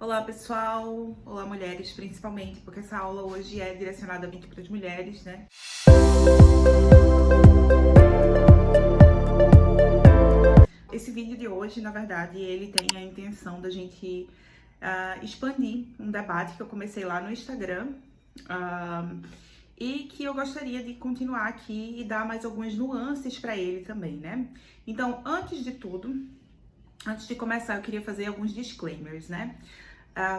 Olá pessoal, olá mulheres principalmente, porque essa aula hoje é direcionadamente para as mulheres, né? Esse vídeo de hoje, na verdade, ele tem a intenção da gente expandir um debate que eu comecei lá no Instagram e que eu gostaria de continuar aqui e dar mais algumas nuances para ele também, né? Então, antes de tudo, antes de começar, eu queria fazer alguns disclaimers, né?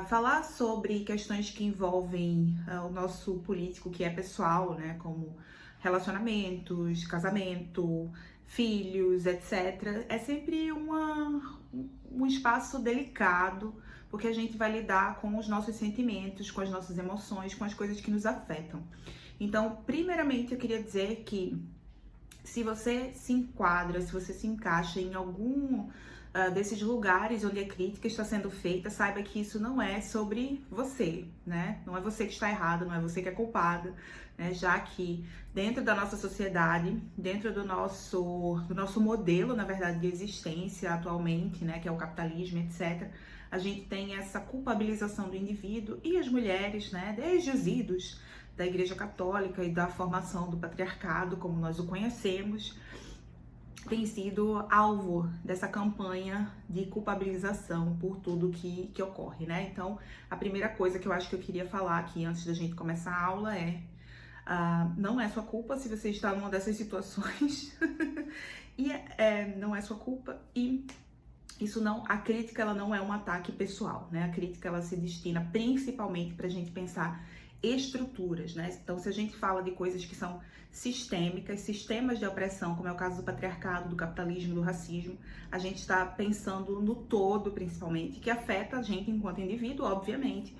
Falar sobre questões que envolvem o nosso político, que é pessoal, né? Como relacionamentos, casamento, filhos, etc. É sempre um espaço delicado, porque a gente vai lidar com os nossos sentimentos, com as nossas emoções, com as coisas que nos afetam. Então, primeiramente, eu queria dizer que se você se enquadra, se você se encaixa em algum desses lugares onde a crítica está sendo feita, saiba que isso não é sobre você, né? Não é você que está errado, não é você que é culpado, né? Já que dentro da nossa sociedade, dentro do nosso modelo, na verdade, de existência atualmente, né? Que é o capitalismo, etc., a gente tem essa culpabilização do indivíduo e as mulheres, né? Desde os idos da Igreja Católica e da formação do patriarcado, como nós o conhecemos, tem sido alvo dessa campanha de culpabilização por tudo que ocorre, né? Então, a primeira coisa que eu acho que eu queria falar aqui antes da gente começar a aula é não é sua culpa se você está numa dessas situações e não é sua culpa e a crítica ela não é um ataque pessoal, né? A crítica ela se destina principalmente para a gente pensar estruturas, né? Então, se a gente fala de coisas que são sistêmicas, sistemas de opressão, como é o caso do patriarcado, do capitalismo, do racismo, a gente está pensando no todo, principalmente, que afeta a gente enquanto indivíduo, obviamente,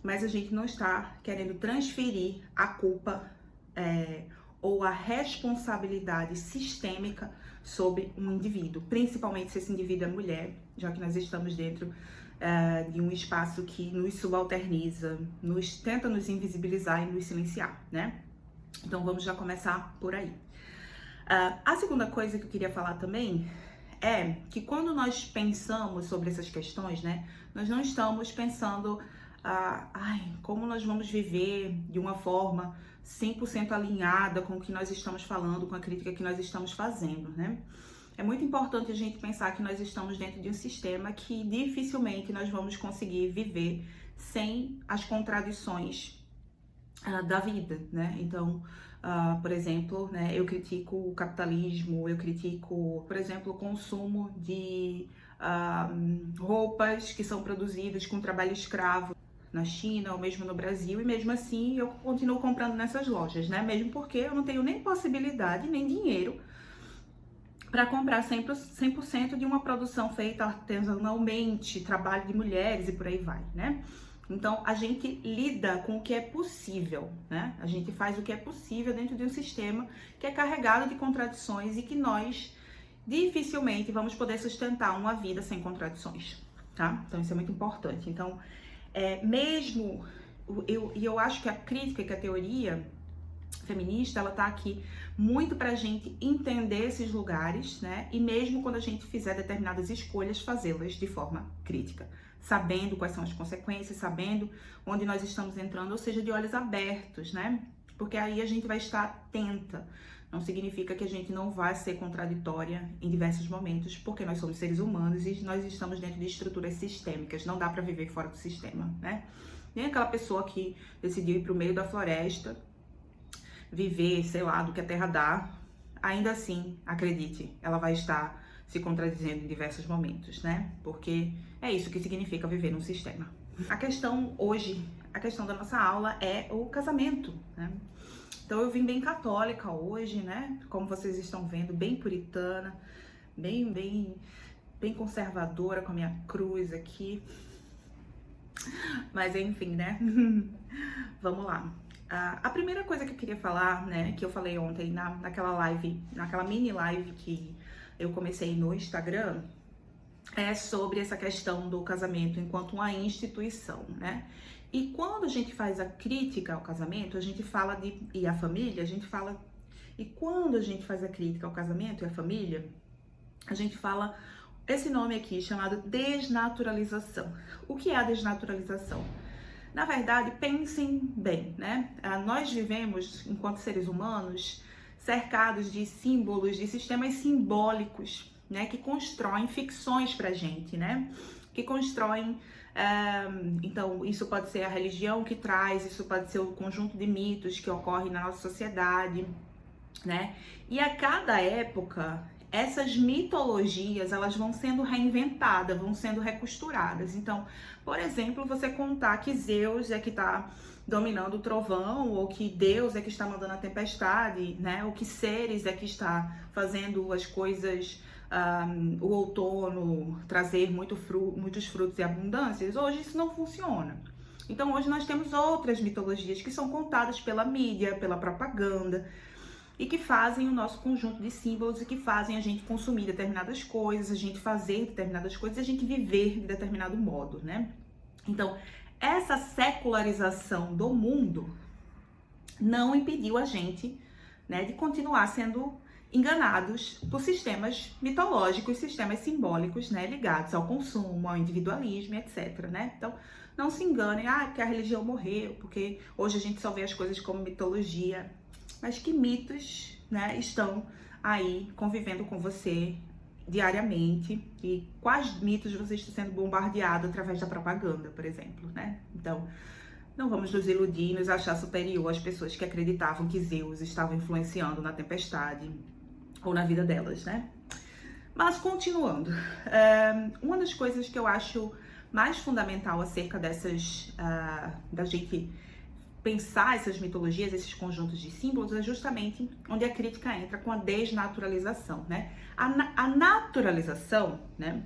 mas a gente não está querendo transferir a culpa ou a responsabilidade sistêmica sobre um indivíduo, principalmente se esse indivíduo é mulher, já que nós estamos dentro de um espaço que nos subalterniza, tenta nos invisibilizar e nos silenciar, né? Então vamos já começar por aí. A segunda coisa que eu queria falar também é que quando nós pensamos sobre essas questões, né, nós não estamos pensando como nós vamos viver de uma forma 100% alinhada com o que nós estamos falando, com a crítica que nós estamos fazendo, né? É muito importante a gente pensar que nós estamos dentro de um sistema que dificilmente nós vamos conseguir viver sem as contradições da vida, né? Então, por exemplo, né, eu critico o capitalismo, eu critico, por exemplo, o consumo de roupas que são produzidas com trabalho escravo na China ou mesmo no Brasil, e mesmo assim eu continuo comprando nessas lojas, né? Mesmo porque eu não tenho nem possibilidade, nem dinheiro para comprar 100% de uma produção feita artesanalmente, trabalho de mulheres e por aí vai, né? Então, a gente lida com o que é possível, né? A gente faz o que é possível dentro de um sistema que é carregado de contradições e que nós dificilmente vamos poder sustentar uma vida sem contradições, tá? Então, isso é muito importante. Então, eu acho que a crítica, que a teoria feminista, ela tá aqui muito pra gente entender esses lugares, né? E mesmo quando a gente fizer determinadas escolhas, fazê-las de forma crítica, sabendo quais são as consequências, sabendo onde nós estamos entrando, ou seja, de olhos abertos, né? Porque aí a gente vai estar atenta. Não significa que a gente não vai ser contraditória em diversos momentos, porque nós somos seres humanos e nós estamos dentro de estruturas sistêmicas, não dá pra viver fora do sistema, né? Nem aquela pessoa que decidiu ir pro meio da floresta, viver, sei lá, do que a terra dá, ainda assim, acredite, ela vai estar se contradizendo em diversos momentos, né? Porque é isso que significa viver num sistema. A questão da nossa aula é o casamento, né? Então eu vim bem católica hoje, né? Como vocês estão vendo, bem puritana, bem conservadora com a minha cruz aqui. Mas enfim, né? Vamos lá. A primeira coisa que eu queria falar, né, que eu falei ontem naquela mini live que eu comecei no Instagram, é sobre essa questão do casamento enquanto uma instituição, né? E quando a gente faz a crítica ao casamento, a gente fala e a família, a gente fala... E quando a gente faz a crítica ao casamento e à família, a gente fala esse nome aqui chamado desnaturalização. O que é a desnaturalização? Na verdade, pensem bem, né? Nós vivemos, enquanto seres humanos, cercados de símbolos, de sistemas simbólicos, né? Que constroem ficções pra gente, né? Que constroem... então, isso pode ser a religião que traz, isso pode ser o conjunto de mitos que ocorre na nossa sociedade, né? E a cada época, essas mitologias, elas vão sendo reinventadas, vão sendo recosturadas. Então, por exemplo, você contar que Zeus é que está dominando o trovão, ou que Deus é que está mandando a tempestade, né? Ou que Ceres é que está fazendo as coisas, o outono trazer muitos frutos e abundâncias. Hoje isso não funciona. Então, hoje nós temos outras mitologias que são contadas pela mídia, pela propaganda, e que fazem o nosso conjunto de símbolos e que fazem a gente consumir determinadas coisas, a gente fazer determinadas coisas, a gente viver de determinado modo, né? Então, essa secularização do mundo não impediu a gente, né, de continuar sendo enganados por sistemas mitológicos, sistemas simbólicos, né, ligados ao consumo, ao individualismo, etc, né? Então, não se enganem, porque a religião morreu, porque hoje a gente só vê as coisas como mitologia. Mas que mitos, né, estão aí convivendo com você diariamente, e quais mitos você está sendo bombardeado através da propaganda, por exemplo, né? Então, não vamos nos iludir e nos achar superior às pessoas que acreditavam que Zeus estava influenciando na tempestade ou na vida delas, né? Mas continuando, uma das coisas que eu acho mais fundamental acerca dessas, da gente pensar essas mitologias, esses conjuntos de símbolos, é justamente onde a crítica entra com a desnaturalização, né? A naturalização, né?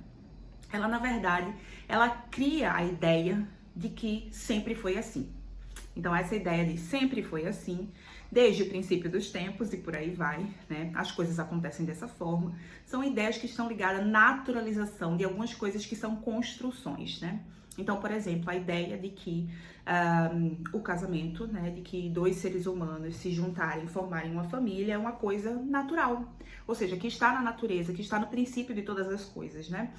Ela, na verdade, ela cria a ideia de que sempre foi assim. Então, essa ideia de sempre foi assim, desde o princípio dos tempos e por aí vai, né? As coisas acontecem dessa forma. São ideias que estão ligadas à naturalização de algumas coisas que são construções, né? Então, por exemplo, a ideia de que o casamento, né, de que dois seres humanos se juntarem e formarem uma família é uma coisa natural. Ou seja, que está na natureza, que está no princípio de todas as coisas, né?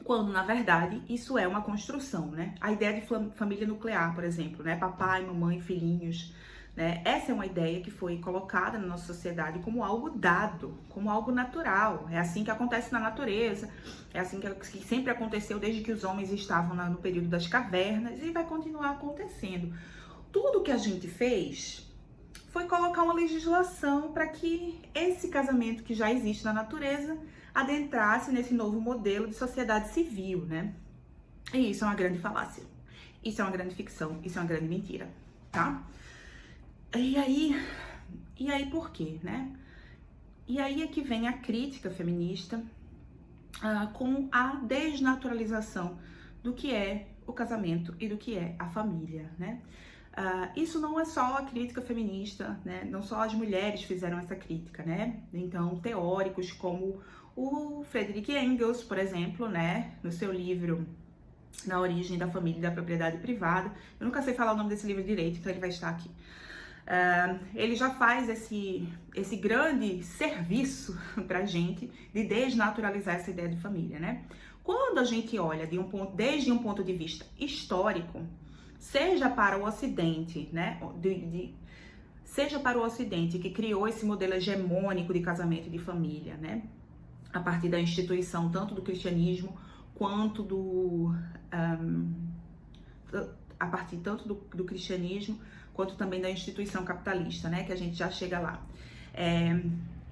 Quando, na verdade, isso é uma construção, né? A ideia de família nuclear, por exemplo, né? Papai, mamãe, filhinhos, né? Essa é uma ideia que foi colocada na nossa sociedade como algo dado, como algo natural. É assim que acontece na natureza, é assim que sempre aconteceu desde que os homens estavam no período das cavernas e vai continuar acontecendo. Tudo que a gente fez foi colocar uma legislação para que esse casamento que já existe na natureza adentrasse nesse novo modelo de sociedade civil, né? E isso é uma grande falácia, isso é uma grande ficção, isso é uma grande mentira, tá? E aí por quê, né? E aí é que vem a crítica feminista com a desnaturalização do que é o casamento e do que é a família, né? Isso não é só a crítica feminista, né? Não só as mulheres fizeram essa crítica, né? Então, teóricos como o Friedrich Engels, por exemplo, né? No seu livro Na Origem da Família e da Propriedade Privada, eu nunca sei falar o nome desse livro direito, então ele vai estar aqui. Ele já faz esse grande serviço pra gente de desnaturalizar essa ideia de família, né? Quando a gente olha desde um ponto de vista histórico, seja para o Ocidente, né? Seja para o Ocidente que criou esse modelo hegemônico de casamento e de família, né? A partir da instituição tanto do cristianismo quanto a partir tanto do cristianismo quanto também da instituição capitalista, né, que a gente já chega lá.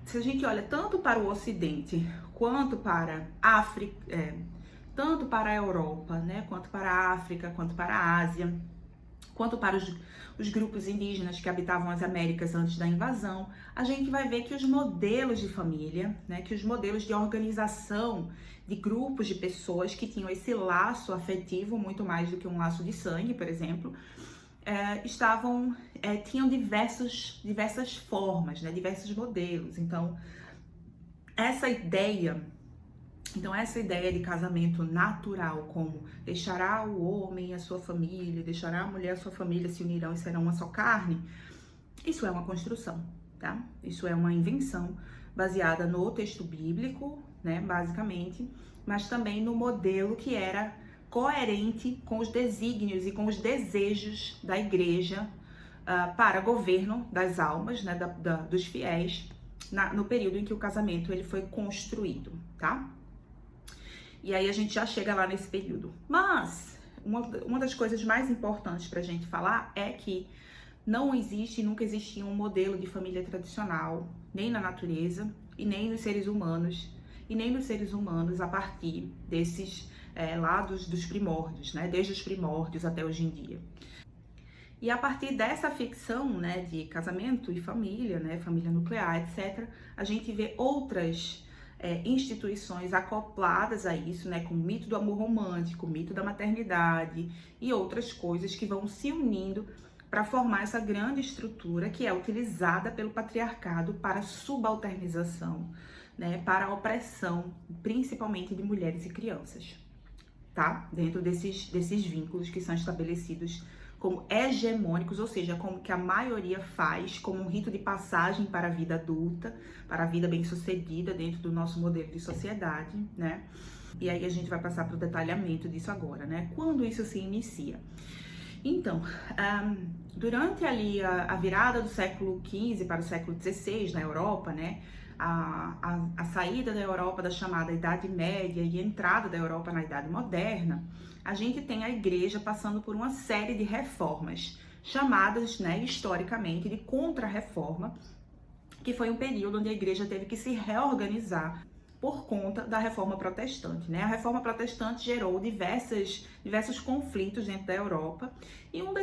Se a gente olha tanto para o Ocidente, quanto para a África, tanto para a Europa, né, quanto para a África, quanto para a Ásia, quanto para os grupos indígenas que habitavam as Américas antes da invasão, a gente vai ver que os modelos de família, né, que os modelos de organização de grupos de pessoas que tinham esse laço afetivo, muito mais do que um laço de sangue, por exemplo, tinham diversas formas, né, diversos modelos. Então, essa ideia de casamento natural, como deixará o homem a sua família, deixará a mulher a sua família, se unirão e serão uma só carne, isso é uma construção, tá? Isso é uma invenção baseada no texto bíblico, né, basicamente, mas também no modelo que era coerente com os desígnios e com os desejos da igreja para governo das almas, né, dos fiéis, no período em que o casamento ele foi construído, tá? E aí a gente já chega lá nesse período. Mas uma das coisas mais importantes para a gente falar é que não existe e nunca existiu um modelo de família tradicional, nem na natureza e nem nos seres humanos, a partir desses lados dos primórdios, né? Desde os primórdios até hoje em dia. E a partir dessa ficção, né, de casamento e família, né, família nuclear, etc., a gente vê outras instituições acopladas a isso, né, como o mito do amor romântico, o mito da maternidade e outras coisas que vão se unindo para formar essa grande estrutura que é utilizada pelo patriarcado para a subalternização, né, para a opressão, principalmente de mulheres e crianças, tá? Dentro desses vínculos que são estabelecidos como hegemônicos, ou seja, como que a maioria faz como um rito de passagem para a vida adulta, para a vida bem-sucedida dentro do nosso modelo de sociedade, né? E aí a gente vai passar para o detalhamento disso agora, né? Quando isso se inicia? Então, durante ali a virada do século XV para o século XVI na Europa, né? A saída da Europa da chamada Idade Média e a entrada da Europa na Idade Moderna, a gente tem a igreja passando por uma série de reformas, chamadas, né, historicamente, de contra-reforma, que foi um período onde a igreja teve que se reorganizar por conta da reforma protestante, né? A reforma protestante gerou diversos conflitos dentro da Europa, e uma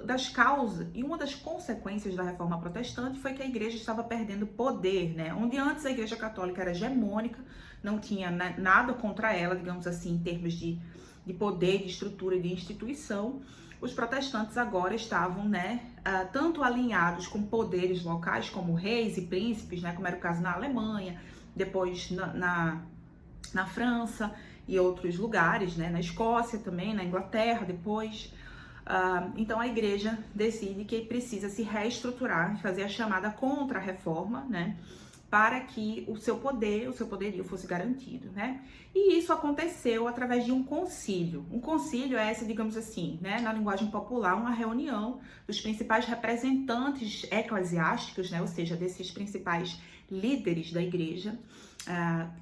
das causas e uma das consequências da reforma protestante foi que a igreja estava perdendo poder, né? Onde antes a igreja católica era hegemônica, não tinha nada contra ela, digamos assim, em termos de poder, de estrutura e de instituição, os protestantes agora estavam, né, tanto alinhados com poderes locais, como reis e príncipes, né, como era o caso na Alemanha, depois na França e outros lugares, né, na Escócia também, na Inglaterra depois. Então a igreja decide que precisa se reestruturar, fazer a chamada contra-reforma, né, para que o seu poderio fosse garantido, né? E isso aconteceu através de um concílio. Um concílio é essa, digamos assim, né, na linguagem popular, uma reunião dos principais representantes eclesiásticos, né, ou seja, desses principais líderes da igreja,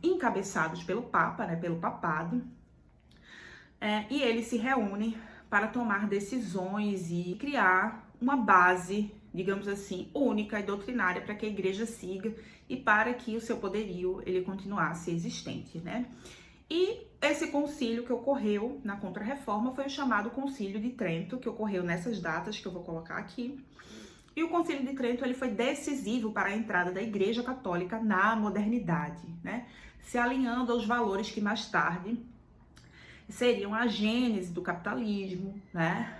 encabeçados pelo Papa, né, pelo papado, e eles se reúnem para tomar decisões e criar uma base, digamos assim, única e doutrinária para que a igreja siga e para que o seu poderio ele continuasse existente, né? E esse concílio que ocorreu na Contra-Reforma foi o chamado Concílio de Trento, que ocorreu nessas datas que eu vou colocar aqui. E o Concílio de Trento ele foi decisivo para a entrada da Igreja Católica na modernidade, né? Se alinhando aos valores que mais tarde seriam a gênese do capitalismo, né?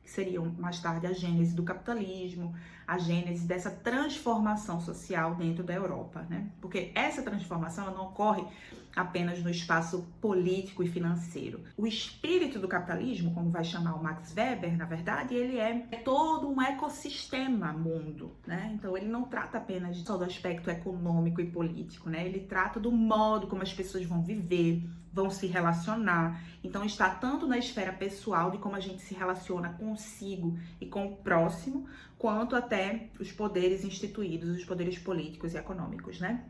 Que seriam mais tarde a gênese do capitalismo, a gênese dessa transformação social dentro da Europa, né? Porque essa transformação ela não ocorre apenas no espaço político e financeiro. O espírito do capitalismo, como vai chamar o Max Weber, na verdade, ele é todo um ecossistema mundo, né? Então ele não trata apenas só do aspecto econômico e político, né? Ele trata do modo como as pessoas vão viver, vão se relacionar. Então está tanto na esfera pessoal de como a gente se relaciona consigo e com o próximo, quanto até os poderes instituídos, os poderes políticos e econômicos, né?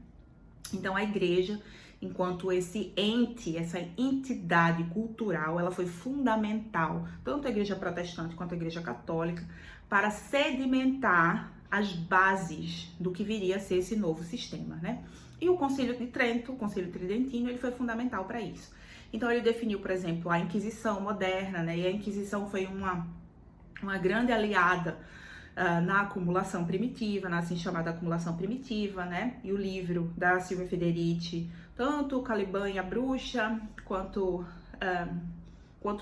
Então a igreja, enquanto esse ente, essa entidade cultural, ela foi fundamental, tanto a igreja protestante quanto a igreja católica, para sedimentar as bases do que viria a ser esse novo sistema, né? E o Concílio de Trento, o Concílio Tridentino, ele foi fundamental para isso. Então ele definiu, por exemplo, a Inquisição moderna, né? E a Inquisição foi uma grande aliada na acumulação primitiva, na assim chamada acumulação primitiva, né? E o livro da Silvia Federici, tanto o Caliban e a Bruxa, quanto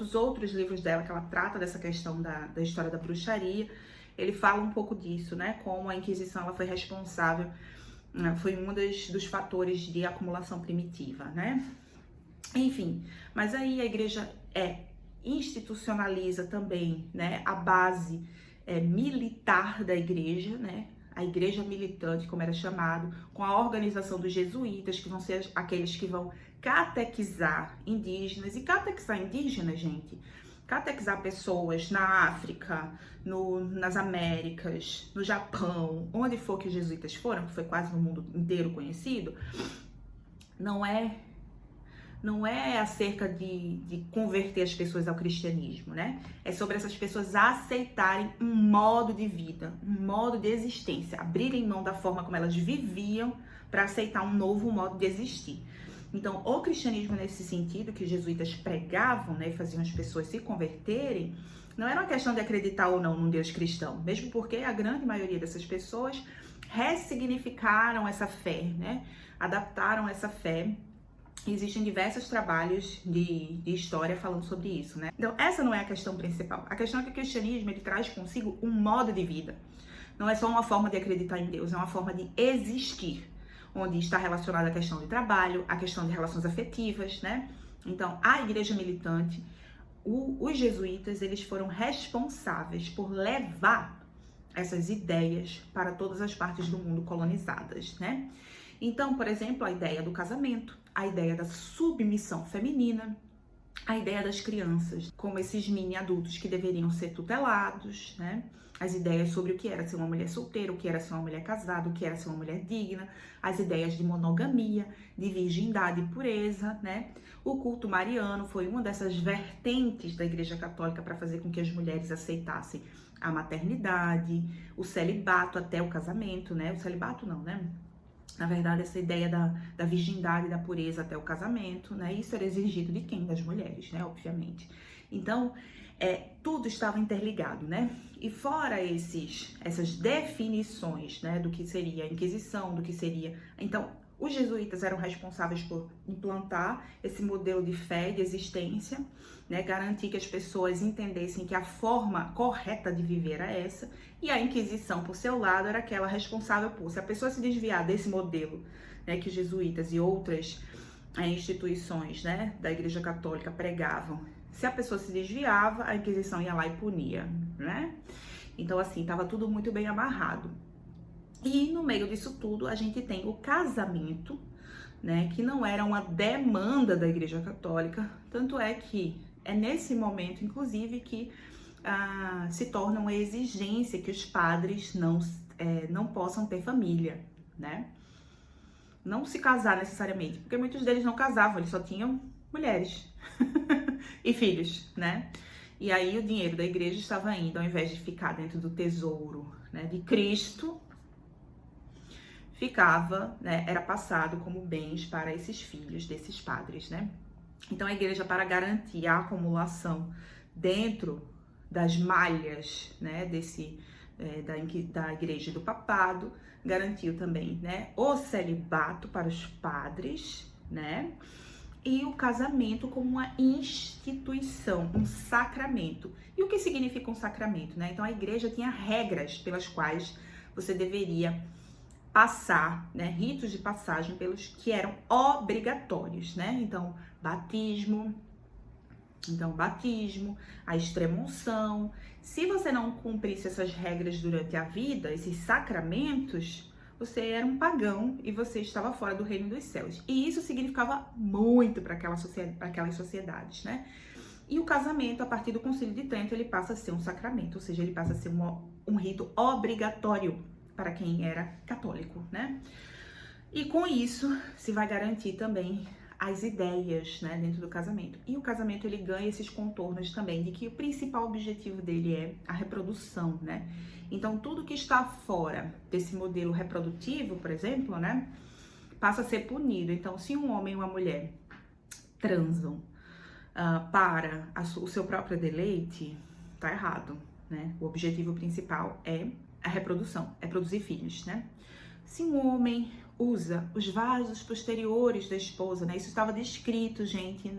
os outros livros dela, que ela trata dessa questão da história da bruxaria, ele fala um pouco disso, né? Como a Inquisição ela foi responsável, foi um dos fatores de acumulação primitiva, né? Enfim, mas aí a igreja institucionaliza também, né, a base militar da igreja, né? a igreja militante, como era chamado, com a organização dos jesuítas, que vão ser aqueles que vão catequizar indígenas. E catequizar indígenas, gente, catequizar pessoas na África, nas Américas, no Japão, onde for que os jesuítas foram, que foi quase no mundo inteiro conhecido, não é acerca de converter as pessoas ao cristianismo, né? É sobre essas pessoas aceitarem um modo de vida, um modo de existência, abrirem mão da forma como elas viviam para aceitar um novo modo de existir. Então, o cristianismo nesse sentido que os jesuítas pregavam, né, e faziam as pessoas se converterem, não era uma questão de acreditar ou não num Deus cristão, mesmo porque a grande maioria dessas pessoas ressignificaram essa fé, né? Adaptaram essa fé. Existem diversos trabalhos de história falando sobre isso, né? Então, essa não é a questão principal. A questão é que o cristianismo, ele traz consigo um modo de vida. Não é só uma forma de acreditar em Deus, é uma forma de existir, onde está relacionada a questão de trabalho, a questão de relações afetivas, né? Então, a igreja militante, os jesuítas, eles foram responsáveis por levar essas ideias para todas as partes do mundo colonizadas, né? Então, por exemplo, a ideia do casamento, a ideia da submissão feminina, a ideia das crianças como esses mini adultos que deveriam ser tutelados, né? As ideias sobre o que era ser uma mulher solteira, o que era ser uma mulher casada, o que era ser uma mulher digna, as ideias de monogamia, de virgindade e pureza, né? O culto mariano foi uma dessas vertentes da Igreja Católica para fazer com que as mulheres aceitassem a maternidade, o celibato até o casamento, né? O celibato não, né? Na verdade, essa ideia da virgindade e da pureza até o casamento, né? Isso era exigido de quem? Das mulheres, né? Obviamente. Então, tudo estava interligado, né? E fora essas definições, né? Do que seria a Inquisição, do que seria... Então, os jesuítas eram responsáveis por implantar esse modelo de fé e de existência, né? Garantir que as pessoas entendessem que a forma correta de viver era essa. E a Inquisição, por seu lado, era aquela responsável por, se a pessoa se desviar desse modelo, né, que os jesuítas e outras instituições, né, da Igreja Católica pregavam, se a pessoa se desviava, a Inquisição ia lá e punia, né? Então, assim, estava tudo muito bem amarrado. E no meio disso tudo, a gente tem o casamento, né, que não era uma demanda da Igreja Católica, tanto é que é nesse momento, inclusive, que se torna uma exigência que os padres não possam ter família, né? Não se casar necessariamente, porque muitos deles não casavam, eles só tinham mulheres e filhos, né? E aí o dinheiro da igreja estava indo, ao invés de ficar dentro do tesouro, né, de Cristo, ficava, né, era passado como bens para esses filhos desses padres, né? Então a igreja, para garantir a acumulação dentro das malhas, né, da igreja e do papado, garantiu também, né, o celibato para os padres, né, e o casamento como uma instituição, um sacramento. E o que significa um sacramento, né? Então a igreja tinha regras pelas quais você deveria passar, né, ritos de passagem pelos que eram obrigatórios, né? Então, batismo, a extrema-unção. Se você não cumprisse essas regras durante a vida, esses sacramentos, você era um pagão e você estava fora do reino dos céus. E isso significava muito para aquelas sociedades, né? E o casamento, a partir do Concílio de Trento, ele passa a ser um sacramento, ou seja, ele passa a ser um rito obrigatório para quem era católico, né? E com isso, se vai garantir também as ideias, né, dentro do casamento. E o casamento, ele ganha esses contornos também de que o principal objetivo dele é a reprodução, né? Então, tudo que está fora desse modelo reprodutivo, por exemplo, né, passa a ser punido. Então, se um homem e uma mulher transam para o seu próprio deleite, tá errado, né? O objetivo principal é a reprodução, é produzir filhos, né? Se um homem usa os vasos posteriores da esposa, né? Isso estava descrito, gente,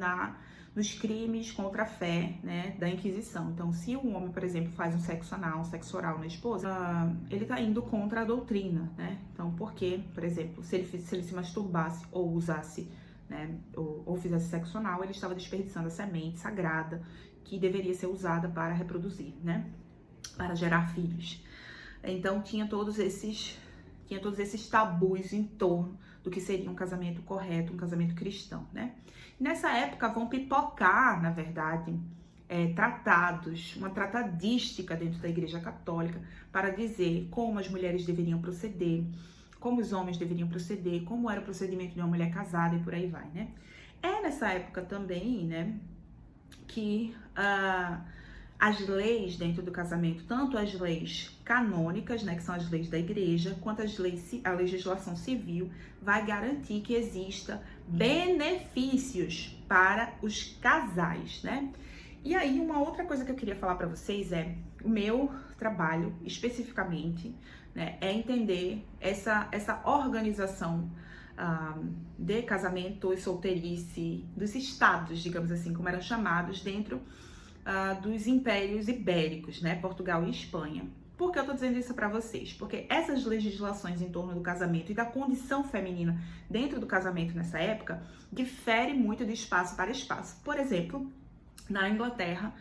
nos crimes contra a fé, né, da Inquisição. Então, se um homem, por exemplo, faz um sexo oral na esposa, ele está indo contra a doutrina, né? Então, porque, por exemplo, se ele se masturbasse ou usasse, né, ou fizesse sexo anal, ele estava desperdiçando a semente sagrada que deveria ser usada para reproduzir, né? Para gerar filhos. Então tinha todos esses tabus em torno do que seria um casamento correto, um casamento cristão, né? Nessa época vão pipocar, na verdade, tratados, uma tratadística dentro da Igreja Católica para dizer como as mulheres deveriam proceder, como os homens deveriam proceder, como era o procedimento de uma mulher casada e por aí vai, né? É nessa época também, né, que as leis dentro do casamento, tanto as leis canônicas, né, que são as leis da igreja, quanto a legislação civil, vai garantir que exista benefícios para os casais, né? E aí, uma outra coisa que eu queria falar para vocês é, o meu trabalho, especificamente, né, é entender essa organização de casamento e solteirice, dos estados, digamos assim, como eram chamados, dentro dos impérios ibéricos, né, Portugal e Espanha. Por que eu tô dizendo isso para vocês? Porque essas legislações em torno do casamento e da condição feminina dentro do casamento nessa época diferem muito de espaço para espaço. Por exemplo, na Inglaterra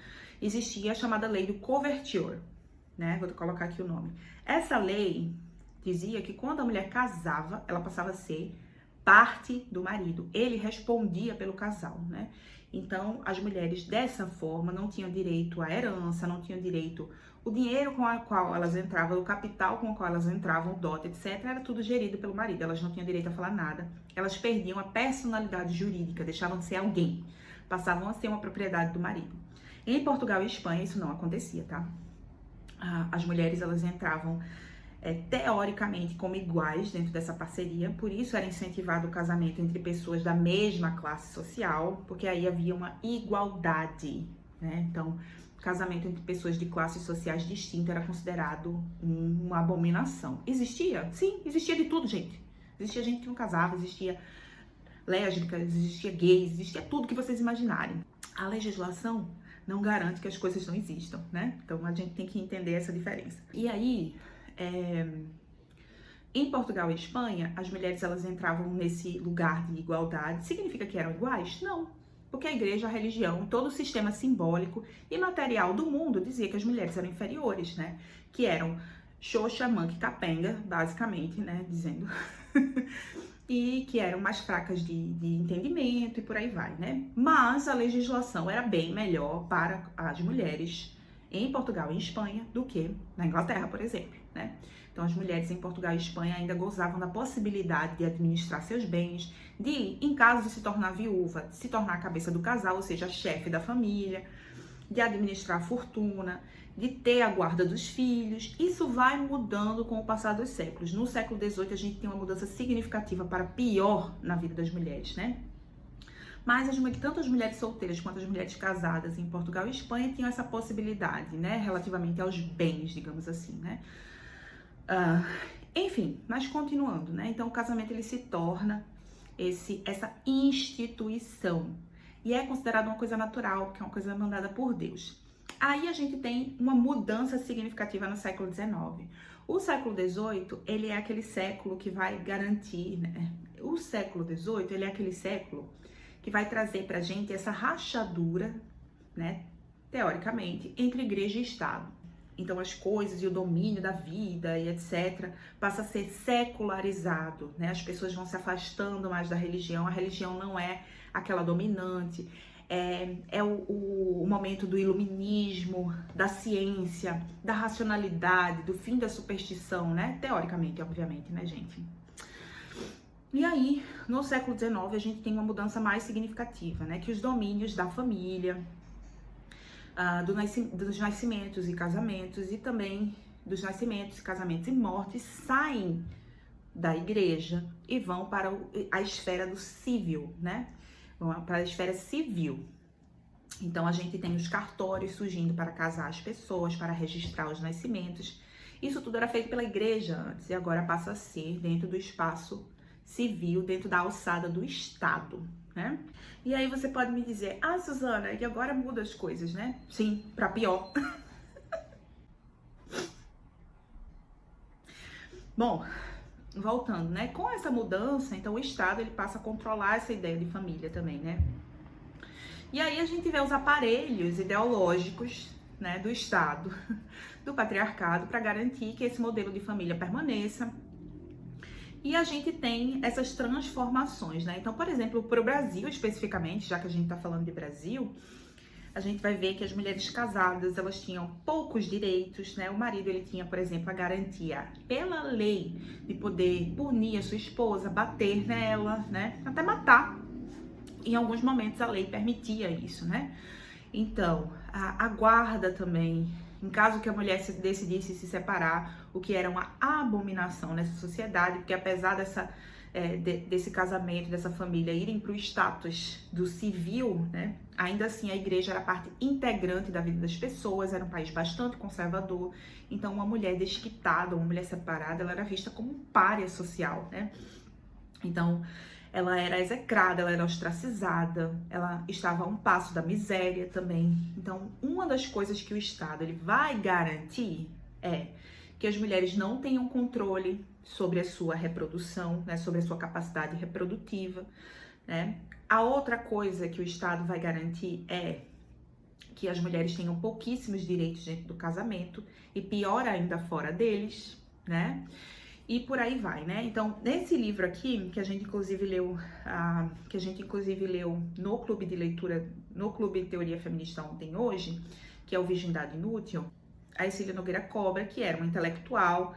existia a chamada lei do coverture, né? Vou colocar aqui o nome. Essa lei dizia que quando a mulher casava, ela passava a ser parte do marido. Ele respondia pelo casal, né? Então, as mulheres dessa forma não tinham direito à herança, não tinham direito o dinheiro com o qual elas entravam, o capital com o qual elas entravam, o dote, etc. Era tudo gerido pelo marido. Elas não tinham direito a falar nada. Elas perdiam a personalidade jurídica, deixavam de ser alguém, passavam a ser uma propriedade do marido. Em Portugal e Espanha isso não acontecia, tá? As mulheres, elas entravam teoricamente como iguais dentro dessa parceria, por isso era incentivado o casamento entre pessoas da mesma classe social, porque aí havia uma igualdade, né? Então, casamento entre pessoas de classes sociais distintas era considerado uma abominação. Existia? Sim, existia de tudo, gente. Existia gente que não casava, existia lésbicas, existia gays, existia tudo que vocês imaginarem. A legislação não garante que as coisas não existam, né? Então, a gente tem que entender essa diferença. E aí, em Portugal e Espanha, as mulheres, elas entravam nesse lugar de igualdade. Significa que eram iguais? Não. Porque a igreja, a religião, todo o sistema simbólico e material do mundo dizia que as mulheres eram inferiores, né? Que eram xoxa, manca e capenga, basicamente, né? Dizendo. E que eram mais fracas de entendimento e por aí vai, né? Mas a legislação era bem melhor para as mulheres em Portugal e Espanha do que na Inglaterra, por exemplo, né? Então, as mulheres em Portugal e Espanha ainda gozavam da possibilidade de administrar seus bens, de, em caso de se tornar viúva, de se tornar a cabeça do casal, ou seja, a chefe da família, de administrar a fortuna, de ter a guarda dos filhos. Isso vai mudando com o passar dos séculos. No século XVIII, a gente tem uma mudança significativa para pior na vida das mulheres, né? Mas tanto as mulheres solteiras quanto as mulheres casadas em Portugal e Espanha tinham essa possibilidade, né? Relativamente aos bens, digamos assim, né? Enfim, mas continuando, né? Então, o casamento, ele se torna essa instituição. E é considerado uma coisa natural, que é uma coisa mandada por Deus. Aí a gente tem uma mudança significativa no século XIX. O século XVIII, ele é aquele século que vai garantir, né? O século XVIII, ele é aquele século que vai trazer pra gente essa rachadura, né? Teoricamente, entre igreja e Estado. Então, as coisas e o domínio da vida e etc. passa a ser secularizado, né? As pessoas vão se afastando mais da religião. A religião não é aquela dominante. É o momento do iluminismo, da ciência, da racionalidade, do fim da superstição, né? Teoricamente, obviamente, né, gente? E aí, no século XIX, a gente tem uma mudança mais significativa, né? Que os domínios da família, dos nascimentos e casamentos, e também dos nascimentos, casamentos e mortes, saem da igreja e vão para a esfera do civil, né? Vão para a esfera civil. Então, a gente tem os cartórios surgindo para casar as pessoas, para registrar os nascimentos. Isso tudo era feito pela igreja antes e agora passa a ser dentro do espaço civil, dentro da alçada do Estado, né? E aí você pode me dizer, Suzana, e agora muda as coisas, né? Sim, para pior. Bom, voltando, né? Com essa mudança, então o Estado, ele passa a controlar essa ideia de família também, né? E aí a gente vê os aparelhos ideológicos né, do Estado, do patriarcado, para garantir que esse modelo de família permaneça. E a gente tem essas transformações, né? Então, por exemplo, para o Brasil especificamente, já que a gente está falando de Brasil, a gente vai ver que as mulheres casadas, elas tinham poucos direitos, né? O marido, ele tinha, por exemplo, a garantia pela lei de poder punir a sua esposa, bater nela, né? Até matar. Em alguns momentos a lei permitia isso, né? Então, a guarda também, em caso que a mulher decidisse se separar, o que era uma abominação nessa sociedade, porque apesar desse casamento, dessa família irem para o status do civil, né, ainda assim a igreja era parte integrante da vida das pessoas, era um país bastante conservador, então uma mulher desquitada, uma mulher separada, ela era vista como um pária social, né? Então, ela era execrada, ela era ostracizada, ela estava a um passo da miséria também. Então, uma das coisas que o Estado ele vai garantir é que as mulheres não tenham controle sobre a sua reprodução, né, sobre a sua capacidade reprodutiva, né? A outra coisa que o Estado vai garantir é que as mulheres tenham pouquíssimos direitos dentro do casamento e pior ainda fora deles, né? E por aí vai, né? Então, nesse livro aqui, que a gente inclusive leu no clube de leitura, no clube de teoria feminista ontem e hoje, que é o Virgindade Inútil, a Ercília Nogueira Cobra, que era uma intelectual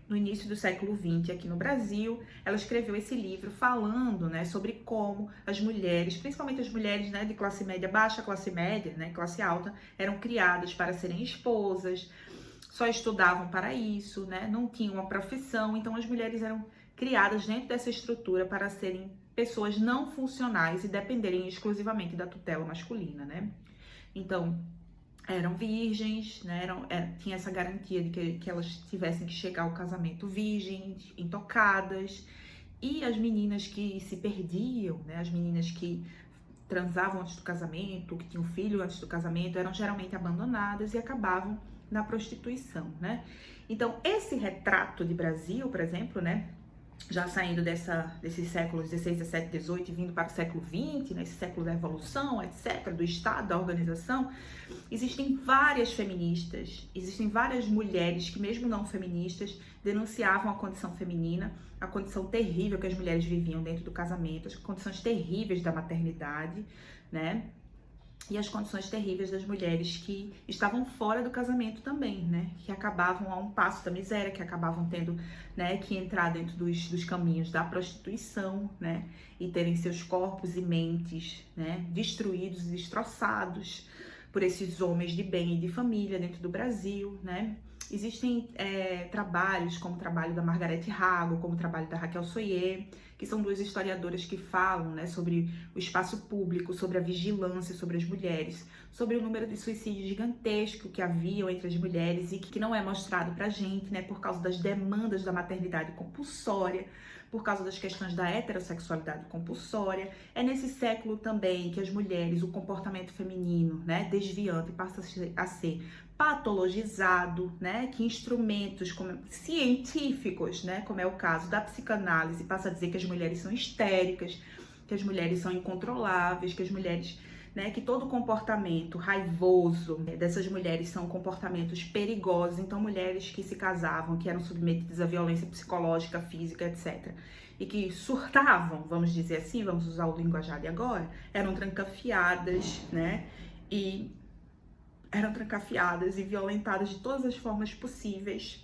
no início do século XX aqui no Brasil, ela escreveu esse livro falando, né, sobre como as mulheres, principalmente as mulheres, né, de classe média baixa, classe média, né, classe alta, eram criadas para serem esposas, só estudavam para isso, né? Não tinham uma profissão, então as mulheres eram criadas dentro dessa estrutura para serem pessoas não funcionais e dependerem exclusivamente da tutela masculina, né? Então, eram virgens, né? Tinha essa garantia de que elas tivessem que chegar ao casamento virgens, intocadas, e as meninas que se perdiam, né? As meninas que transavam antes do casamento, que tinham filho antes do casamento, eram geralmente abandonadas e acabavam na prostituição, né? Então, esse retrato de Brasil, por exemplo, né, já saindo desses séculos 16, 17, 18 e vindo para o século 20, né, esse século da revolução, etc., do Estado, da organização, existem várias feministas, existem várias mulheres que, mesmo não feministas, denunciavam a condição feminina, a condição terrível que as mulheres viviam dentro do casamento, as condições terríveis da maternidade, né? E as condições terríveis das mulheres que estavam fora do casamento também, né? Que acabavam a um passo da miséria, que acabavam tendo, né, que entrar dentro dos caminhos da prostituição, né? E terem seus corpos e mentes, né, destruídos e destroçados por esses homens de bem e de família dentro do Brasil, né? Existem trabalhos, como o trabalho da Margarete Rago, como o trabalho da Raquel Soyer, que são duas historiadoras que falam, né, sobre o espaço público, sobre a vigilância sobre as mulheres, sobre o número de suicídios gigantesco que haviam entre as mulheres e que não é mostrado pra gente, né, por causa das demandas da maternidade compulsória, por causa das questões da heterossexualidade compulsória. É nesse século também que as mulheres, o comportamento feminino, né, desviante, passa a ser patologizado, né, que instrumentos científicos, né, como é o caso da psicanálise, passa a dizer que as mulheres são histéricas, que as mulheres são incontroláveis, que as mulheres, né, que todo comportamento raivoso dessas mulheres são comportamentos perigosos. Então, mulheres que se casavam, que eram submetidas à violência psicológica, física, etc., e que surtavam, vamos dizer assim, vamos usar o linguajar de agora, eram trancafiadas, né, e violentadas de todas as formas possíveis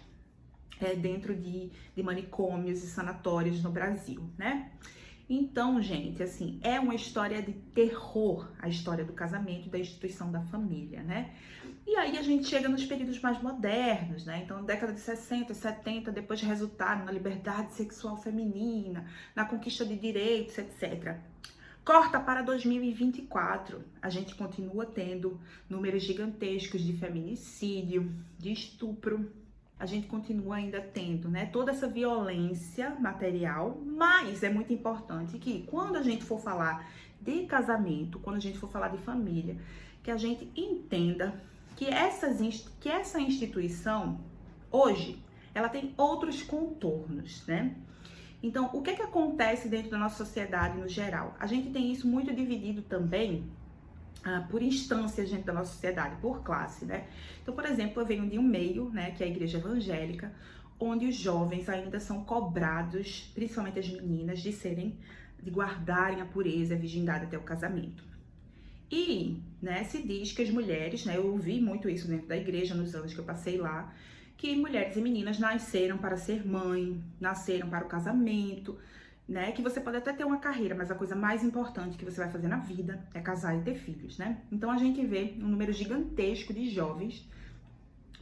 dentro de manicômios e sanatórios no Brasil, né? Então, gente, assim, é uma história de terror, a história do casamento e da instituição da família, né? E aí a gente chega nos períodos mais modernos, né? Então, década de 60, 70, depois resultaram na liberdade sexual feminina, na conquista de direitos, etc. Corta para 2024, a gente continua tendo números gigantescos de feminicídio, de estupro, a gente continua ainda tendo, né, toda essa violência material, mas é muito importante que quando a gente for falar de casamento, quando a gente for falar de família, que a gente entenda que essa instituição, hoje, ela tem outros contornos, né? Então, o que acontece dentro da nossa sociedade no geral? A gente tem isso muito dividido também por instância dentro da nossa sociedade, por classe, né? Então, por exemplo, eu venho de um meio, né, que é a igreja evangélica, onde os jovens ainda são cobrados, principalmente as meninas, de guardarem a pureza e a virgindade até o casamento. E, né, se diz que as mulheres, né, eu ouvi muito isso dentro da igreja nos anos que eu passei lá, que mulheres e meninas nasceram para ser mãe, nasceram para o casamento, né, que você pode até ter uma carreira, mas a coisa mais importante que você vai fazer na vida é casar e ter filhos, né? Então a gente vê um número gigantesco de jovens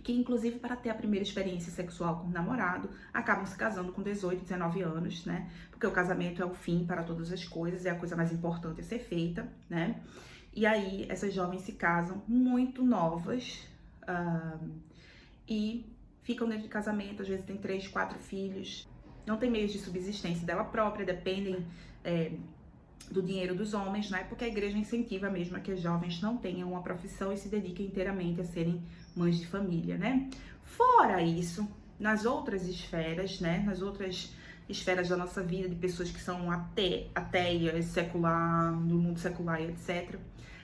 que, inclusive, para ter a primeira experiência sexual com o namorado, acabam se casando com 18, 19 anos, né? Porque o casamento é o fim para todas as coisas, é a coisa mais importante a ser feita, né? E aí, essas jovens se casam muito novas e ficam dentro de casamento, às vezes tem 3, 4 filhos, não tem meios de subsistência dela própria, dependem do dinheiro dos homens, né? Porque a igreja incentiva mesmo a que as jovens não tenham uma profissão e se dediquem inteiramente a serem mães de família, né? Fora isso, nas outras esferas, né? Nas outras esferas da nossa vida, de pessoas que são ateias, secular, do mundo secular e etc.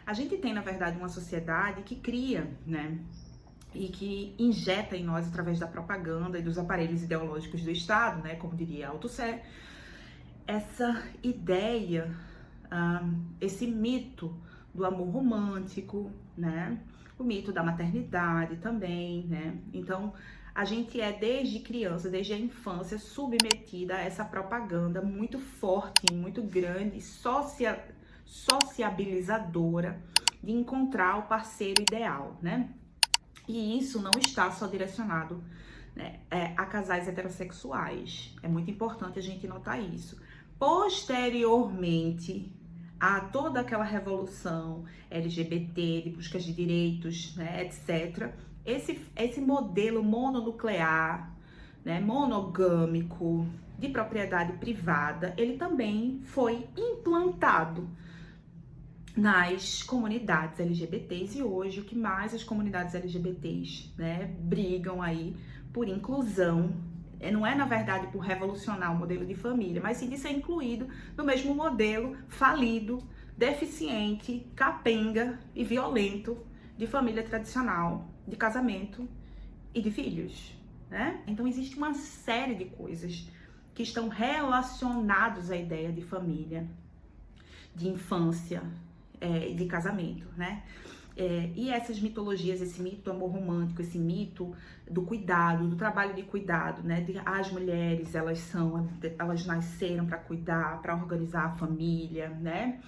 A gente tem, na verdade, uma sociedade que cria, né? E que injeta em nós, através da propaganda e dos aparelhos ideológicos do Estado, né? Como diria Althusser, essa ideia, esse mito do amor romântico, né? O mito da maternidade também, né? Então, a gente é desde criança, desde a infância, submetida a essa propaganda muito forte, muito grande, sociabilizadora de encontrar o parceiro ideal, né? E isso não está só direcionado, né, a casais heterossexuais. É muito importante a gente notar isso. Posteriormente a toda aquela revolução LGBT, de busca de direitos, né, etc., esse modelo mononuclear, né, monogâmico, de propriedade privada, ele também foi implantado nas comunidades LGBTs, e hoje o que mais as comunidades LGBTs, né, brigam aí por inclusão, não é na verdade por revolucionar o modelo de família, mas sim de ser incluído no mesmo modelo falido, deficiente, capenga e violento de família tradicional, de casamento e de filhos, né? Então existe uma série de coisas que estão relacionadas à ideia de família, de infância, de casamento, né? E essas mitologias, esse mito do amor romântico, esse mito do cuidado, do trabalho de cuidado, né? As mulheres, elas nasceram para cuidar, para organizar a família, né?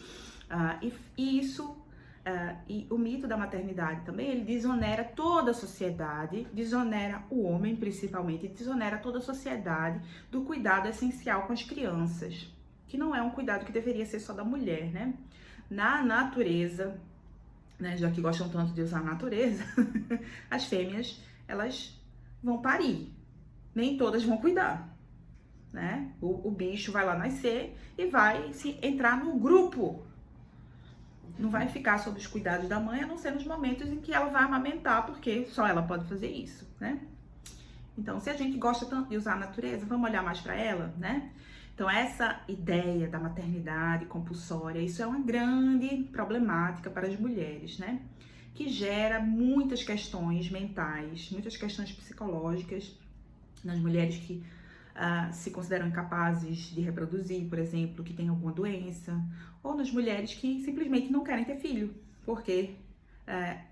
E o mito da maternidade também, ele desonera toda a sociedade, desonera o homem principalmente, desonera toda a sociedade do cuidado essencial com as crianças, que não é um cuidado que deveria ser só da mulher, né? Na natureza, né, já que gostam tanto de usar a natureza, as fêmeas, elas vão parir, nem todas vão cuidar, né? O bicho vai lá nascer e vai entrar no grupo, não vai ficar sob os cuidados da mãe, a não ser nos momentos em que ela vai amamentar, porque só ela pode fazer isso, né? Então, se a gente gosta tanto de usar a natureza, vamos olhar mais para ela, né? Então, essa ideia da maternidade compulsória, isso é uma grande problemática para as mulheres, né? Que gera muitas questões mentais, muitas questões psicológicas nas mulheres que se consideram incapazes de reproduzir, por exemplo, que têm alguma doença, ou nas mulheres que simplesmente não querem ter filho, porque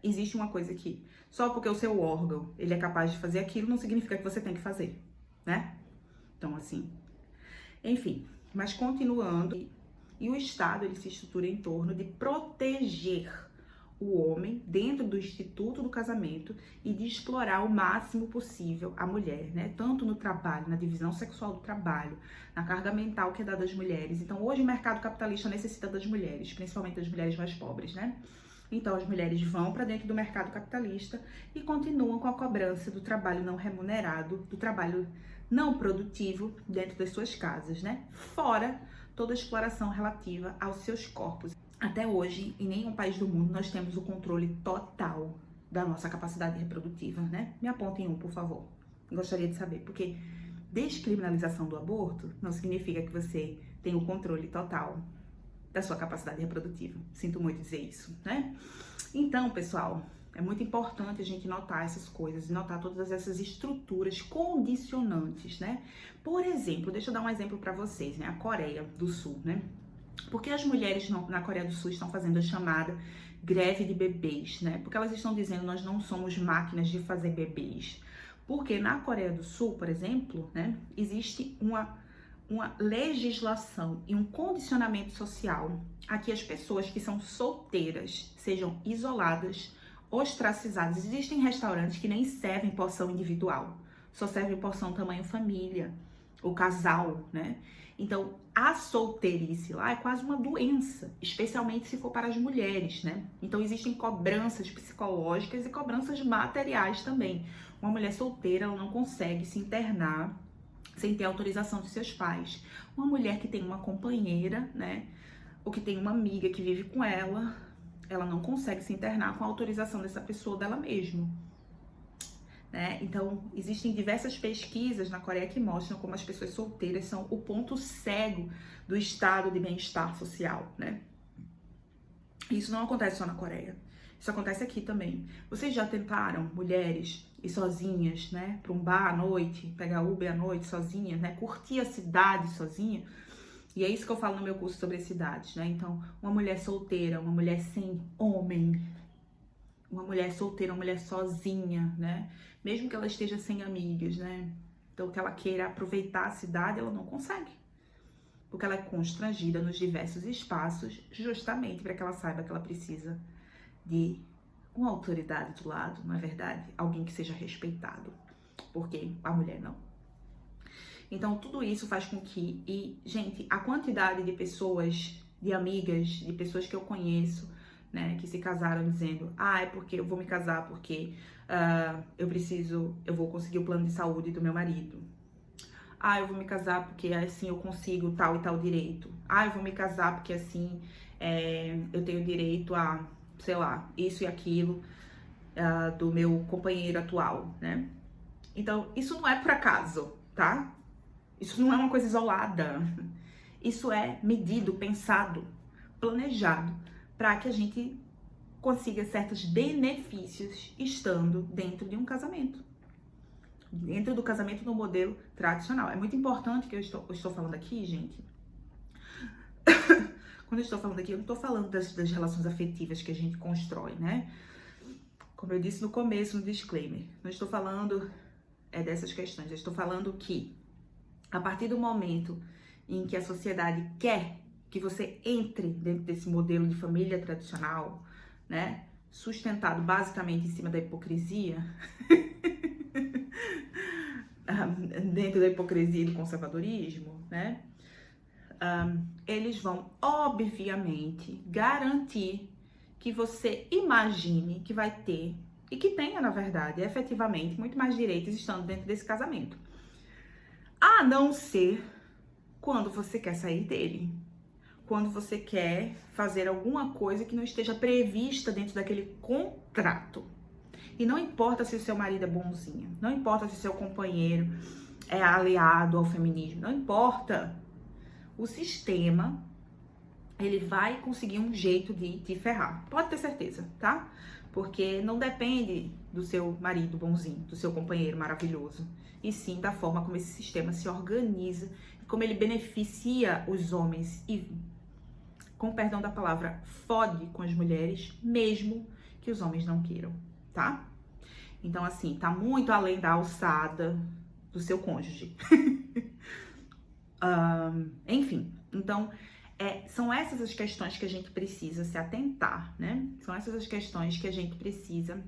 existe uma coisa que só porque o seu órgão ele é capaz de fazer aquilo, não significa que você tem que fazer, né? Então, assim... Enfim, mas continuando, e o Estado ele se estrutura em torno de proteger o homem dentro do instituto do casamento e de explorar o máximo possível a mulher, né? Tanto no trabalho, na divisão sexual do trabalho, na carga mental que é dada às mulheres. Então, hoje o mercado capitalista necessita das mulheres, principalmente das mulheres mais pobres, né? Então, as mulheres vão para dentro do mercado capitalista e continuam com a cobrança do trabalho não remunerado, do trabalho não produtivo dentro das suas casas, né? Fora toda a exploração relativa aos seus corpos. Até hoje, em nenhum país do mundo, nós temos o controle total da nossa capacidade reprodutiva, né? Me apontem um, por favor. Gostaria de saber, porque descriminalização do aborto não significa que você tem o controle total da sua capacidade reprodutiva. Sinto muito dizer isso, né? Então, pessoal, é muito importante a gente notar essas coisas, notar todas essas estruturas condicionantes, né? Por exemplo, deixa eu dar um exemplo para vocês, né? A Coreia do Sul, né? Porque as mulheres na Coreia do Sul estão fazendo a chamada greve de bebês, né? Porque elas estão dizendo nós não somos máquinas de fazer bebês. Porque na Coreia do Sul, por exemplo, né, existe uma legislação e um condicionamento social a que as pessoas que são solteiras sejam isoladas, ostracizadas. Existem restaurantes que nem servem porção individual, só servem porção tamanho família, o casal, né? Então, a solteirice lá é quase uma doença, especialmente se for para as mulheres, né? Então, existem cobranças psicológicas e cobranças materiais também. Uma mulher solteira, ela não consegue se internar sem ter autorização de seus pais. Uma mulher que tem uma companheira, né? Ou que tem uma amiga que vive com ela não consegue se internar com a autorização dessa pessoa dela mesma. Né? Então, existem diversas pesquisas na Coreia que mostram como as pessoas solteiras são o ponto cego do estado de bem-estar social, né? Isso não acontece só na Coreia, isso acontece aqui também. Vocês já tentaram, mulheres, ir sozinhas, né, para um bar à noite, pegar Uber à noite sozinha, né, curtir a cidade sozinha? E é isso que eu falo no meu curso sobre cidades, né? Então, uma mulher solteira, uma mulher sem homem, uma mulher solteira, uma mulher sozinha, né? Mesmo que ela esteja sem amigas, né? Então, que ela queira aproveitar a cidade, ela não consegue. Porque ela é constrangida nos diversos espaços, justamente para que ela saiba que ela precisa de uma autoridade do lado, não é verdade? Alguém que seja respeitado. Porque a mulher não. Então, tudo isso faz com que... E, gente, a quantidade de pessoas, de amigas, de pessoas que eu conheço, né, que se casaram dizendo, é porque eu vou me casar porque eu vou conseguir o plano de saúde do meu marido. Eu vou me casar porque assim eu consigo tal e tal direito. Eu vou me casar porque assim eu tenho direito a, sei lá, isso e aquilo do meu companheiro atual, né? Então, isso não é por acaso, tá? Isso não é uma coisa isolada. Isso é medido, pensado, planejado, para que a gente consiga certos benefícios estando dentro de um casamento. Dentro do casamento no modelo tradicional. É muito importante que eu estou falando aqui, gente. Quando eu estou falando aqui, eu não estou falando das relações afetivas que a gente constrói, né? Como eu disse no começo, no disclaimer. Não estou falando dessas questões. Eu estou falando que, a partir do momento em que a sociedade quer que você entre dentro desse modelo de família tradicional, né, sustentado basicamente em cima da hipocrisia, dentro da hipocrisia e do conservadorismo, né, eles vão, obviamente, garantir que você imagine que vai ter, e que tenha, na verdade, efetivamente, muito mais direitos estando dentro desse casamento. A não ser quando você quer sair dele. Quando você quer fazer alguma coisa que não esteja prevista dentro daquele contrato. E não importa se o seu marido é bonzinho, não importa se o seu companheiro é aliado ao feminismo, não importa. O sistema, ele vai conseguir um jeito de te ferrar. Pode ter certeza, tá? Porque não depende do seu marido bonzinho, do seu companheiro maravilhoso. E sim da forma como esse sistema se organiza, como ele beneficia os homens e, com perdão da palavra, fode com as mulheres, mesmo que os homens não queiram, tá? Então, assim, tá muito além da alçada do seu cônjuge. Enfim, então, são essas as questões que a gente precisa se atentar, né? São essas as questões que a gente precisa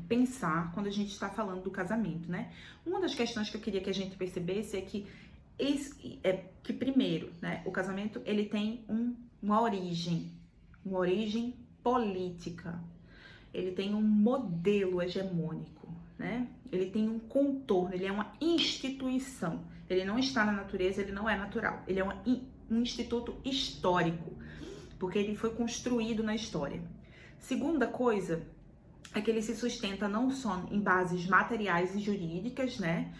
pensar quando a gente está falando do casamento, né? Uma das questões que eu queria que a gente percebesse é que primeiro, né, o casamento, ele tem uma origem política. Ele tem um modelo hegemônico, né? Ele tem um contorno, ele é uma instituição. Ele não está na natureza, ele não é natural. Ele é um instituto histórico, porque ele foi construído na história. Segunda coisa é que ele se sustenta não só em bases materiais e jurídicas, né?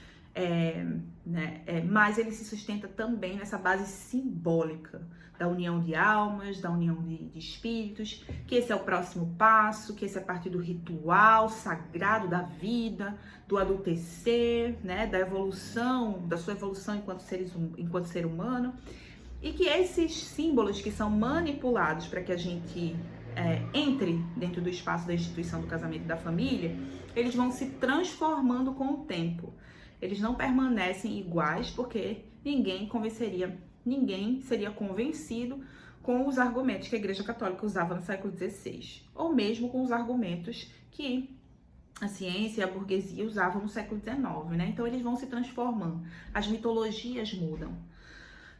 Mas ele se sustenta também nessa base simbólica da união de almas, da união de espíritos, que esse é o próximo passo, que esse é parte do ritual sagrado da vida, do adultecer, né, da evolução, da sua evolução enquanto ser humano, e que esses símbolos que são manipulados para que a gente entre dentro do espaço da instituição do casamento e da família, eles vão se transformando com o tempo. Eles não permanecem iguais porque ninguém seria convencido com os argumentos que a Igreja Católica usava no século XVI, ou mesmo com os argumentos que a ciência e a burguesia usavam no século XIX, né? Então eles vão se transformando, as mitologias mudam,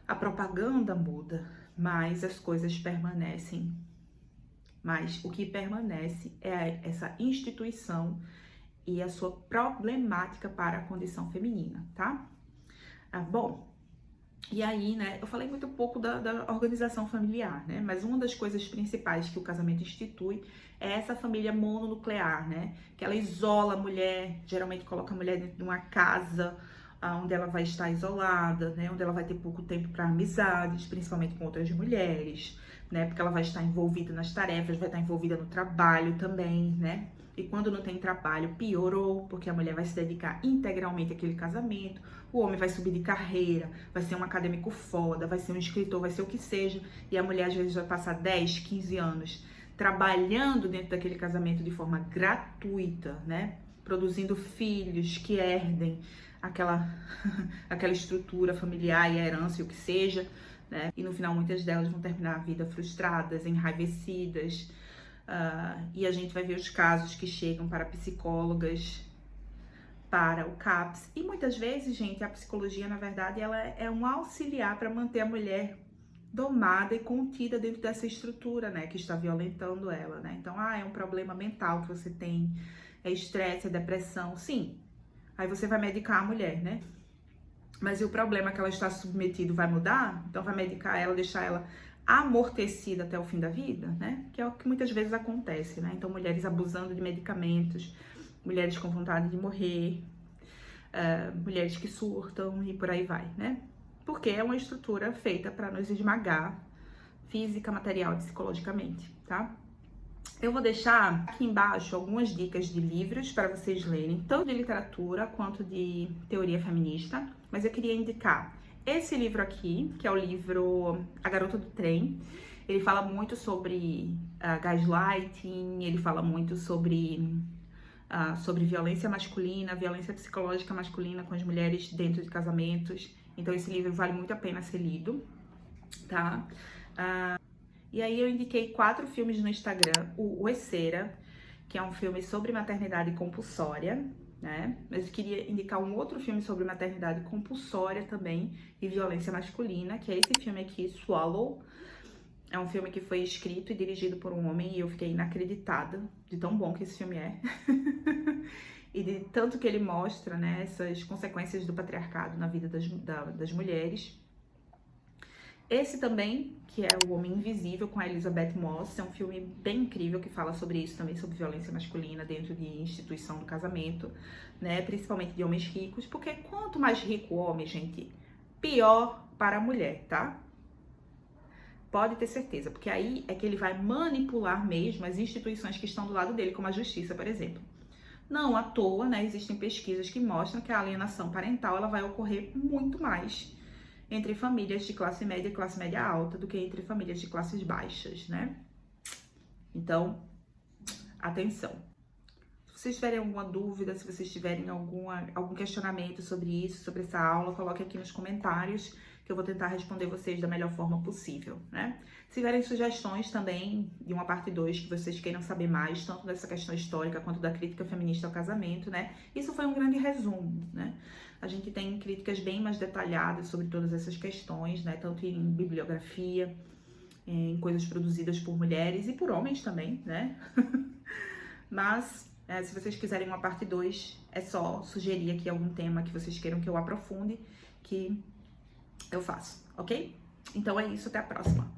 a propaganda muda, mas as coisas permanecem. Mas o que permanece é essa instituição e a sua problemática para a condição feminina, tá? Bom, e aí, né, eu falei muito pouco da organização familiar, né, mas uma das coisas principais que o casamento institui é essa família mononuclear, né, que ela isola a mulher, geralmente coloca a mulher dentro de uma casa onde ela vai estar isolada, né, onde ela vai ter pouco tempo para amizades, principalmente com outras mulheres, né, porque ela vai estar envolvida nas tarefas, vai estar envolvida no trabalho também, né, e quando não tem trabalho, piorou, porque a mulher vai se dedicar integralmente àquele casamento, o homem vai subir de carreira, vai ser um acadêmico foda, vai ser um escritor, vai ser o que seja, e a mulher às vezes vai passar 10, 15 anos trabalhando dentro daquele casamento de forma gratuita, né? Produzindo filhos que herdem aquela estrutura familiar e a herança e o que seja, né? E no final muitas delas vão terminar a vida frustradas, enraivecidas, e a gente vai ver os casos que chegam para psicólogas, para o CAPS, e muitas vezes, gente, a psicologia, na verdade, ela é um auxiliar para manter a mulher domada e contida dentro dessa estrutura, né, que está violentando ela, né, então, é um problema mental que você tem, é estresse, é depressão, sim, aí você vai medicar a mulher, né, mas e o problema que ela está submetida vai mudar? Então vai medicar ela, deixar ela amortecida até o fim da vida, né? Que é o que muitas vezes acontece, né? Então, mulheres abusando de medicamentos, mulheres com vontade de morrer, mulheres que surtam e por aí vai, né? Porque é uma estrutura feita para nos esmagar física, material e psicologicamente, tá? Eu vou deixar aqui embaixo algumas dicas de livros para vocês lerem, tanto de literatura quanto de teoria feminista, mas eu queria indicar esse livro aqui, que é o livro A Garota do Trem. Ele fala muito sobre gaslighting, ele fala muito sobre violência masculina, violência psicológica masculina com as mulheres dentro de casamentos. Então esse livro vale muito a pena ser lido, tá? E aí eu indiquei 4 filmes no Instagram. O Ecera, que é um filme sobre maternidade compulsória, né? Mas eu queria indicar um outro filme sobre maternidade compulsória também e violência masculina, que é esse filme aqui, Swallow. É um filme que foi escrito e dirigido por um homem e eu fiquei inacreditada de tão bom que esse filme é. E de tanto que ele mostra, né, essas consequências do patriarcado na vida das mulheres. Esse também, que é O Homem Invisível, com a Elizabeth Moss, é um filme bem incrível que fala sobre isso também, sobre violência masculina dentro de instituição do casamento, né, principalmente de homens ricos, porque quanto mais rico o homem, gente, pior para a mulher, tá? Pode ter certeza, porque aí é que ele vai manipular mesmo as instituições que estão do lado dele, como a justiça, por exemplo. Não à toa, né, existem pesquisas que mostram que a alienação parental ela vai ocorrer muito mais entre famílias de classe média e classe média alta do que entre famílias de classes baixas, né? Então, atenção. Se vocês tiverem alguma dúvida, se vocês tiverem algum questionamento sobre isso, sobre essa aula, coloque aqui nos comentários que eu vou tentar responder vocês da melhor forma possível, né? Se tiverem sugestões também de uma parte 2 que vocês queiram saber mais, tanto dessa questão histórica quanto da crítica feminista ao casamento, né? Isso foi um grande resumo, né? A gente tem críticas bem mais detalhadas sobre todas essas questões, né? Tanto em bibliografia, em coisas produzidas por mulheres e por homens também, né? Mas, se vocês quiserem uma parte 2, é só sugerir aqui algum tema que vocês queiram que eu aprofunde, que eu faço, ok? Então é isso, até a próxima.